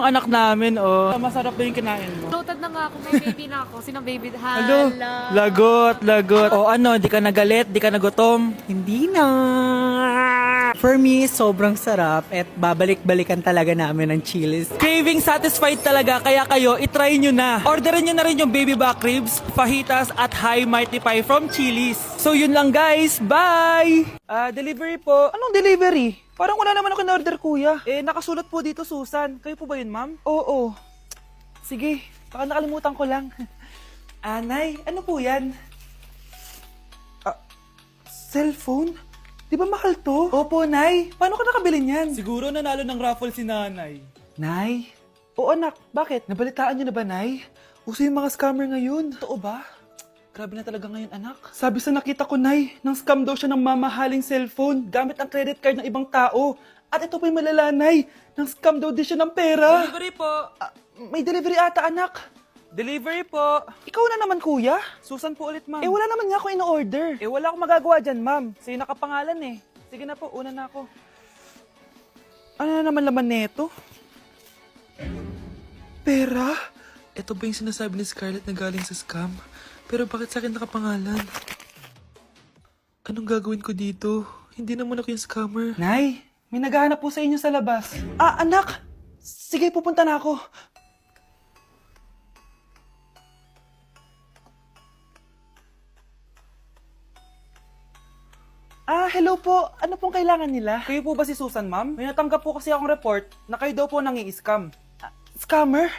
Ang anak namin, oh. Masarap ba yung kinain mo? Loaded na nga ako, may baby na ako. Sinong baby? Hello? Lagot. O ano, di ka nagalit, di ka nagutom? Hindi na. For me, sobrang sarap at babalik-balikan talaga namin ng Chili's. Craving satisfied talaga, kaya kayo, itry nyo na. Orderin nyo na rin yung baby back ribs, fajitas, at high mighty pie from Chili's. So yun lang guys, bye! Delivery po. Anong delivery? Parang wala naman ako na-order kuya. Nakasulat po dito Susan. Kayo po ba yun ma'am? Oo. Sige, baka nakalimutan ko lang. Nay, ano po yan? Cellphone? Di ba mahal to? Opo, Nay. Paano ka nakabili niyan? Siguro nanalo ng raffle si nanay. Nay? Oo, anak. Bakit? Nabalitaan niyo na ba, Nay? Uso yung mga scammer ngayon. Totoo ba? Grabe na talaga ngayon, anak. Sabi sa nakita ko, Nay, nang scam daw siya ng mamahaling cellphone gamit ang credit card ng ibang tao. At ito pa yung malala, Nay. Nang scam daw din siya ng pera. Delivery po. May delivery ata, anak. Delivery po. Ikaw na naman, kuya. Susan po ulit, ma'am. Wala naman nga ako in-order. Wala akong magagawa dyan, ma'am. Sa'yo nakapangalan eh. Sige na po, una na ako. Ano na naman laman neto? Pera? Ito ba yung sinasabi ni Scarlett na galing sa scam? Pero bakit sa akin nakapangalan? Anong gagawin ko dito? Hindi naman ako yung scammer. Nay, may naghahanap po sa inyo sa labas. Anak! Sige, pupunta na ako. Hello po. Ano pong kailangan nila? Kayo po ba si Susan, ma'am? May natanggap po kasi akong report na kayo daw po nangi-scam. Scammer?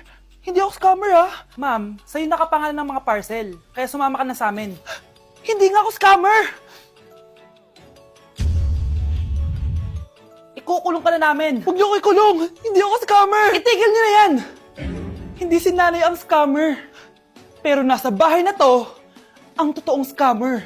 Hindi ako scammer, Ma'am, sa'yo nakapangalan ng mga parcel. Kaya sumama ka na sa amin. Hindi nga ako scammer! Ikukulong ka na namin. Huwag niyo ko ikulong! Hindi ako scammer! Itigil niyo na yan! Hindi si nanay ang scammer. Pero nasa bahay na to, ang totoong scammer.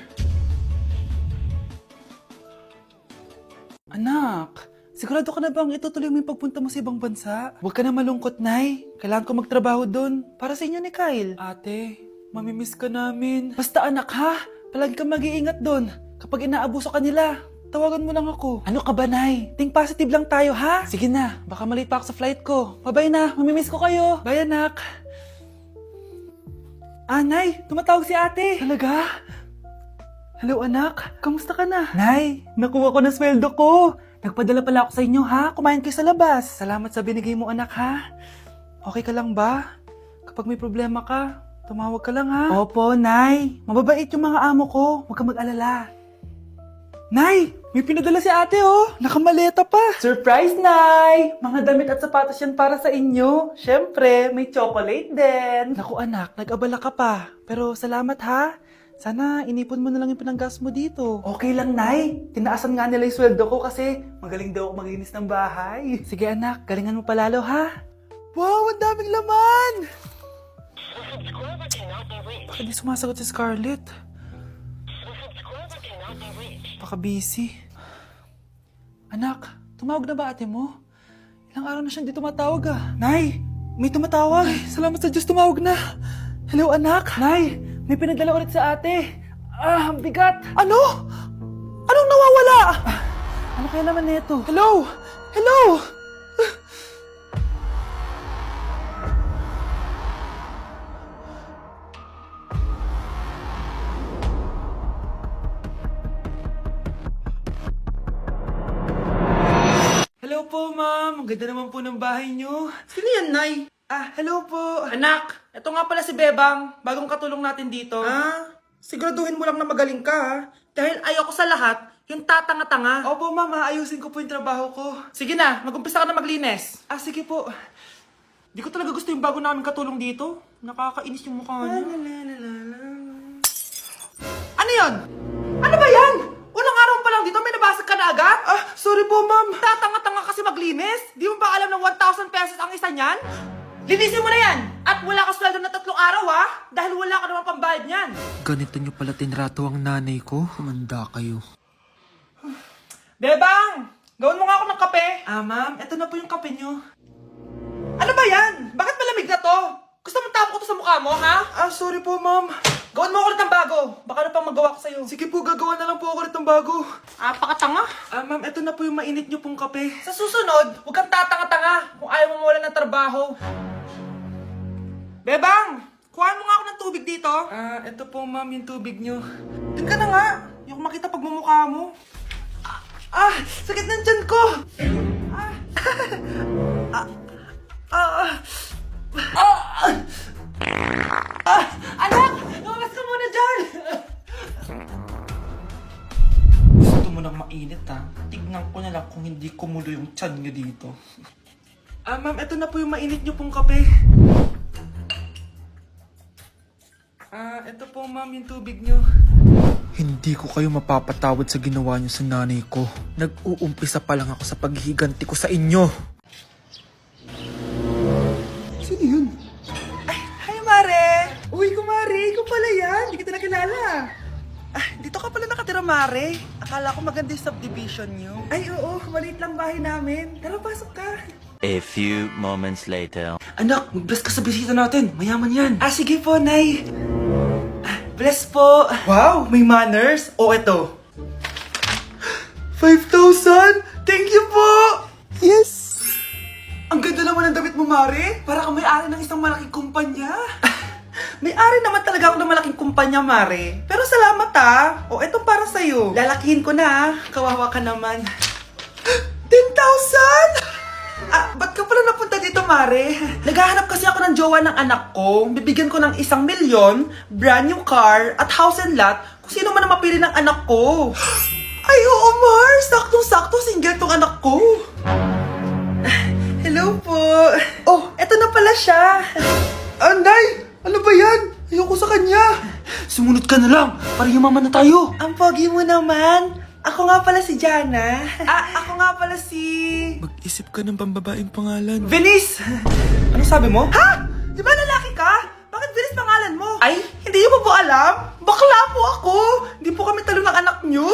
Anak, sigurado ka na bang itutuloy mo yung pagpunta mo sa ibang bansa? Huwag ka na malungkot, Nay. Kailangan ko magtrabaho doon para sa inyo ni Kyle. Ate, mamimiss ka namin. Basta anak ha, palagi ka mag-iingat doon. Kapag inaabuso ka nila, tawagan mo lang ako. Ano ka ba, Nay? Think positive lang tayo, ha? Sige na, baka malate pa ako sa flight ko. Bye-bye na, mamimiss ko kayo. Bye, anak. Nay, tumatawag si ate. Talaga? Hello anak, kamusta ka na? Nay, nakuha ko na sweldo ko. Nagpadala pala ako sa inyo ha, kumain kayo sa labas. Salamat sa binigay mo anak ha. Okay ka lang ba? Kapag may problema ka, tumawag ka lang ha. Opo, Nay. Mababait yung mga amo ko, huwag kang mag-alala. Nay, may pinadala si ate oh. Nakamaleta pa. Surprise, Nay! Mga damit at sapatos yan para sa inyo. Siyempre, may chocolate din. Naku anak, nag-abala ka pa. Pero salamat ha. Sana inipon mo na lang yung pinanggas mo dito. Okay lang, Nay. Tinaasan nga nila yung sweldo ko kasi magaling daw ako maglinis ng bahay. Sige anak, galingan mo palalo ha. Wow, ang daming laman! Bakit di sumasagot si Scarlett? Baka busy. Anak, tumawag na ba ate mo? Ilang araw na siyang di tumatawag Nay, may tumatawag. Salamat sa Diyos, tumawag na. Hello anak. Nay, may pinadala ulit sa ate. Ang bigat. Ano? Anong nawawala? Ano kaya naman nito? Hello? Hello? Hello po, ma'am. Ang ganda naman po ng bahay niyo. Sino yan, Nay? Hello po. Anak, Ito nga pala si Bebang, bagong katulong natin dito. Siguraduhin mo lang na magaling ka, ha? Dahil ayoko sa lahat, yung tatanga-tanga. Opo ma'am, aayusin ko po yung trabaho ko. Sige na, mag-umpisa ka na maglinis. Sige po. Di ko talaga gusto yung bago namin katulong dito. Nakakainis yung mukha niya. Ano yun? Ano ba yan? Unang araw pa lang dito, may nabasag ka na agad? Sorry po ma'am. Tatanga-tanga kasi maglinis? Di mo ba alam ng 1,000 pesos ang isa niyan? Linisin mo na yan! At wala ka sweldo na 3 araw, ha? Dahil wala ka naman pambayad niyan. Ganito nyo pala tinrato ang nanay ko? Kumanda kayo. Bebang! Gawin mo nga ako ng kape. Ma'am, ito na po yung kape nyo. Ano ba yan? Bakit malamig na to? Gusto mo tapo ko to sa mukha mo, ha? Sorry po ma'am. Gawin mo ulit ng bago. Baka na pang magawa ko sa'yo. Sige po, gagawa na lang po ako ulit ng bago. Pakatanga. Ma'am, eto na po yung mainit nyo pong kape. Sa susunod, huwag kang tatanga-tanga kung ayaw mo mawala ng trabaho. Bebang! Kuhaan mo nga ako ng tubig dito. Eto po ma'am yung tubig nyo. Doon ka na nga. Yung makita pagmumukha mo. Sakit ng tiyan ko. Anak! Lumabas ka muna dyan! Gusto mo nang mainit ha? Tignan ko na lang kung hindi kumulo yung tiyan nyo dito. Ma'am, eto na po yung mainit nyo pong kape. Eto po ma'am yung tubig nyo. Hindi ko kayo mapapatawad sa ginawa niyo sa nanay ko. Nag-uumpisa pa lang ako sa paghihiganti ko sa inyo. Sino yun? Hi, Mare! Uy, kumare! Ikaw pala yan! Hindi kita nakilala. Dito ka pala nakatira, Mare. Akala ko maganda yung subdivision nyo. Ay, oo. Maliit lang bahay namin. Tara, pasok ka. A few moments later. Anak, mag-bless ka sa bisita natin. Mayaman yan. Sige po, Nay. Bless po. Wow, may manners. O, eto. 5,000! Thank you po! Yes! Ang ganda naman ng damit mo, Mare. Para kang may-ari ng isang malaking kumpanya. May-ari naman talaga ako ng malaking kumpanya, Mare. Pero salamat O, etong para sa'yo. Lalakihin ko na Kawawa ka naman. 10,000! Ba't ka pala napunta dito, Mare? Naghahanap kasi ako ng jowa ng anak ko. Bibigyan ko ng 1,000,000, brand new car, at house and lot kung sino man ang mapili ng anak ko. Ay, oo, Mar! Saktong-sakto, single tong anak ko. Hello po. Oh, eto na pala siya. Anday! Ano ba yan? Ayoko sa kanya. Sumunod ka na lang para yumaman na tayo. Ang pogi mo naman. Ako nga pala si Jana. Ako nga pala si... Mag-isip ka ng pambabaeng pangalan. Venice! Ano sabi mo? Ha? Di ba lalaki ka? Bakit Venice pangalan mo? Ay, hindi niyo pa po alam? Bakla po ako! Hindi po kami talo ng anak niyo.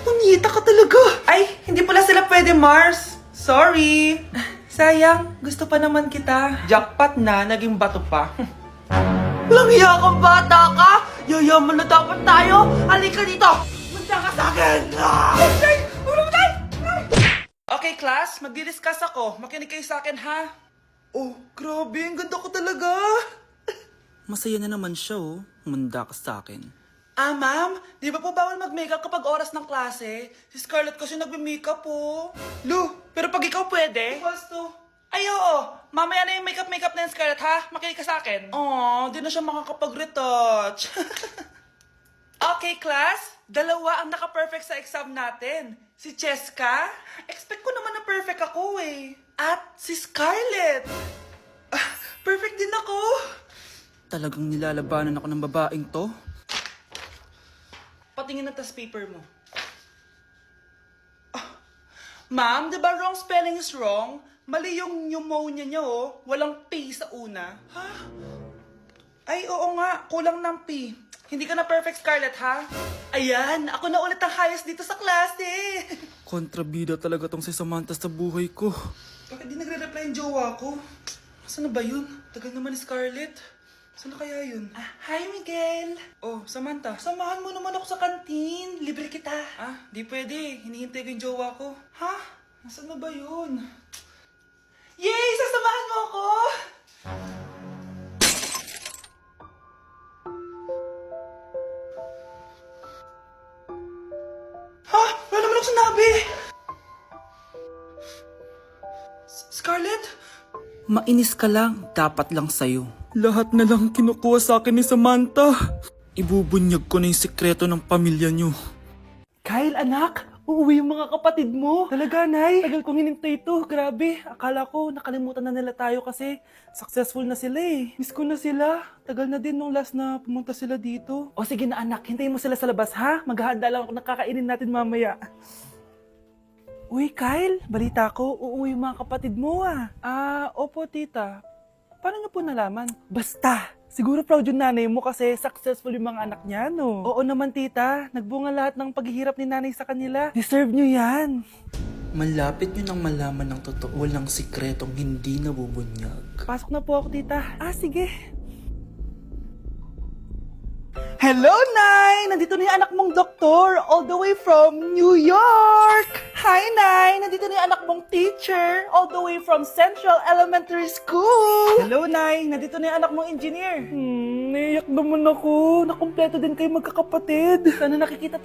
Punyita ka talaga. Ay, hindi pala sila pwede, Mars. Sorry. Sayang, gusto pa naman kita. Jackpot na, naging bato pa. Walang hiya kang bata ka! Yayaman na dapat tayo! Halika dito! Punta ka sa akin! Ay! Ulo mo tayo! Okay, class. Magdi-discuss ako. Makinig kayo sa akin, ha? Oh, grabe. Ang ganda ko talaga. Masaya na naman siya oh. Humanda ka sa akin. Ma'am, di ba po bawal mag-makeup kapag oras ng klase? Si Scarlett kasi nagme-makeup po. Lu, pero pag ikaw pwede? Basto. Ay, oo. Mamaya na yung makeup na yung Scarlett, ha? Makinig ka sa akin. Di na siya makakapag-retouch. Okay, class. 2 ang naka-perfect sa exam natin. Si Cheska. Expect ko naman na perfect ako eh. At si Scarlett. Perfect din ako. Talagang nilalabanan ako ng babaeng to. Patingin na tas paper mo. Ma'am, di ba wrong spelling is wrong? Mali yung pneumonia niya oh. Walang P sa una. Ha? Ay, oo nga. Kulang ng P. Hindi ka na perfect, Scarlett, ha? Ayan, ako na ulit ang highest dito sa klase. Kontrabida talaga tong si Samantha sa buhay ko. Bakit di nagre-reply yung jowa ko? Saan na ba yun? Tagal naman ni Scarlett. Saan na kaya yun? Hi, Miguel. Oh, Samantha. Samahan mo naman ako sa kantin. Libre kita. Di pwede. Hinihintay ko yung jowa ko. Ha? Nasaan na ba yun? Yay! Sasamahan mo ako! Ha? Wala naman ako sinabi! Scarlett? Mainis ka lang, dapat lang sa'yo. Lahat na lang kinukuha sa akin ni Samantha. Ibubunyag ko na yung sekreto ng pamilya niyo. Kyle, anak! Uuwi yung mga kapatid mo! Talaga, Nay? Tagal kong hinintay ito. Grabe. Akala ko nakalimutan na nila tayo kasi successful na sila eh. Miss ko na sila. Tagal na din nung last na pumunta sila dito. O sige na, anak. Hintayin mo sila sa labas, ha? Maghahanda lang ako ng kakainin natin mamaya. Uy, Kyle. Balita ko, uuwi yung mga kapatid mo ah. Opo, tita. Paano niyo po nalaman? Basta! Siguro proud yung nanay mo kasi successful yung mga anak niya, no? Oo naman, tita. Nagbunga lahat ng paghihirap ni nanay sa kanila. Deserve nyo yan. Malapit nyo nang malaman ng totoo walang sikretong hindi nabubunyag. Pasok na po ako, tita. Sige. Hello, Nay! Nandito na yung anak mong doktor, all the way from New York! Hi, Nay! Nandito na yung anak mong teacher, all the way from Central Elementary School! Hello, Nay! Nandito na yung anak mong engineer. Naiyak naman ako. Nakumpleto din kayo magkakapatid. Sana nakikita